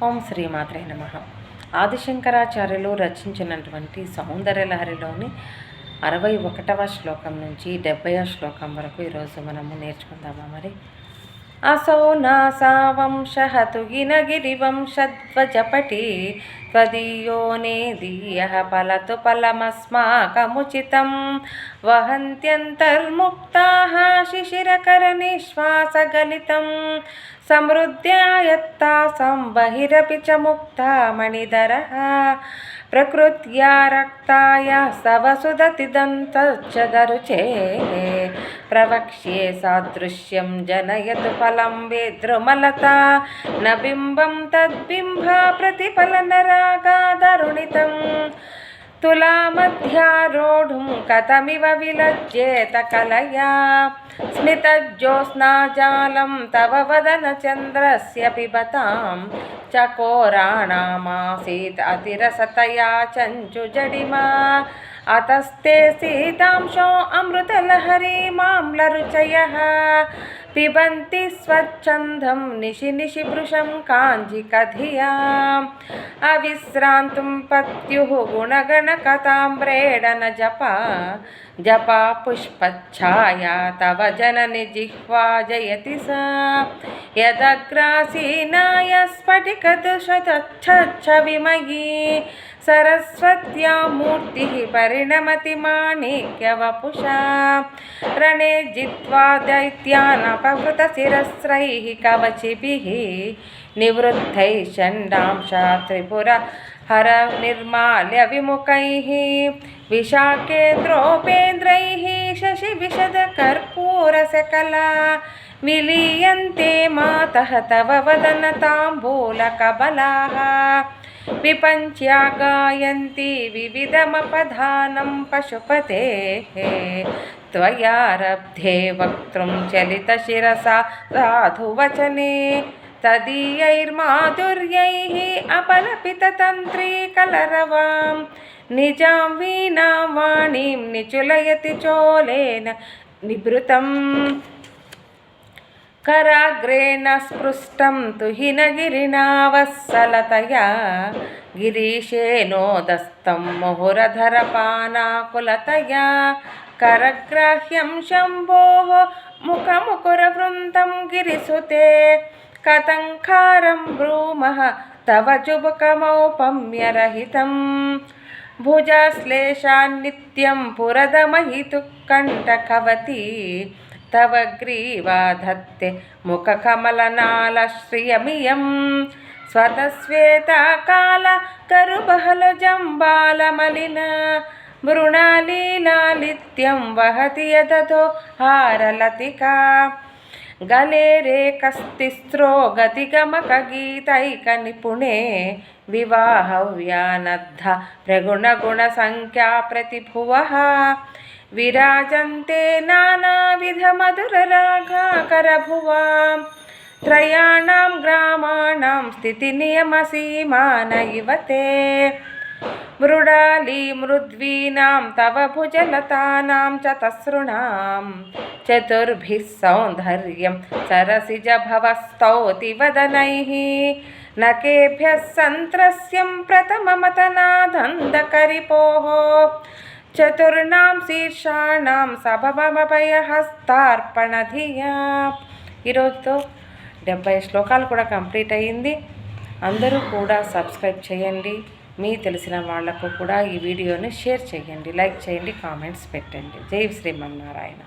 ఓం శ్రీమాత్రే నమః. ఆదిశంకరాచార్యులు రచించినటువంటి సౌందర్యలహరిలోని 61వ శ్లోకం నుంచి 70వ శ్లోకం వరకు ఈరోజు మనము నేర్చుకుందామా. మరి असौ नासा वंशः तुगिनगिरिवंशध्वजपटी त्वदीयो नेदीयः पलतु फलमस्माकमुचितं वहन्त्यन्तर्मुक्ताः शिशिरकरनिश्वासगलितं समृद्ध्यायत्तासां बहिरपि च मुक्ता मणिधरः प्रकृत्या रक्ताय सवसुदतिदन्तच्चदरुचे प्रवक्ष्ये सादृश्यं जनयतु फलं वेद्रुमलता न बिम्बं तद्बिम्बा प्रतिफलनरागादरुणितं तुलामध्यारोढुं कथमिव विलज्जेत कलया स्मितज्योत्स्नाजालं तव वदनचन्द्रस्य पिबतां चकोराणामासीत् अतिरसतया चञ्चुजडिमा अतस्ते सीतांशो अमृतलहरी माम्लरुचयः पिबन्ति स्वच्छन्दं निशि निशि भृशं काञ्जिकधियाम् अविश्रान्तुं पत्युः गुणगणकथाम्रेडन जपा पुष्पच्छाया तव जननि जिह्वा जयति सा यदग्रासीनाय स्फटिकदुषदच्छविमयी सरस्वत्या मूर्तिः परिणमति माणिक्यवपुषा रणे जित्वा दैत्यानपहृतशिरस्रैः कवचिभिः निवृद्धैः षण्डांशा त्रिपुर हर निर्माल्य विमुखैः विशाखेन्द्रोपेन्द्रैः शशिविशदकर्पूरसकला विलीयन्ते मातः तव वदनताम्बूलकबलाः विपञ्च्या गायन्ति विविधमपधानं पशुपतेः त्वयारब्धे वक्तुं चलितशिरसा साधुवचने तदीयैर्माधुर्यैः अपलपिततन्त्रीकलरवां निजां वीणां वाणीं निचुलयति चोलेन निभृतम् कराग्रेण स्पृष्टं तुहिनगिरिणा वत्सलतया गिरीशेनोदस्तं मुहुरधरपानाकुलतया करग्राह्यं शम्भोः मुखमुकुरवृन्तं गिरिसुते कथङ्कारं ब्रूमः तव जुबकमौपम्यरहितं भुजश्लेषान्नित्यं पुरदमहितुकण्ठकवती तव ग्रीवा धत्ते मुखकमलनालश्रियमियं स्वतस्वेताकालकरुबहलजम्बालमलिना मृणालीलालित्यं वहति यदतो हारलतिका गले रेकस्तिस्रो गतिगमकगीतैकनिपुणे विवाहव्यानद्ध प्रगुणगुणसङ्ख्या प्रतिभुवः विराजन्ते नानाविधमधुररागाकरभुवां त्रयाणां ग्रामाणां स्थितिनियमसीमान इव ते मृडाली मृद्वीनां तव भुजलतानां च तसृणां चतुर्भिः सौन्दर्यं सरसिजभवस्तौति वदनैः नकेभ्यः सन्त्रस्यं प्रथममतनादन्दकरिपोः చతుర్ణాం శీర్షాణం సభమభయహస్తార్పణధియా. ఈరోజుతో 70 శ్లోకాలు కూడా కంప్లీట్ అయ్యింది. అందరూ కూడా సబ్స్క్రైబ్ చేయండి. మీ తెలిసిన వాళ్లకు కూడా ఈ వీడియోని షేర్ చేయండి, లైక్ చేయండి, కామెంట్స్ పెట్టండి. జై శ్రీమన్నారాయణ.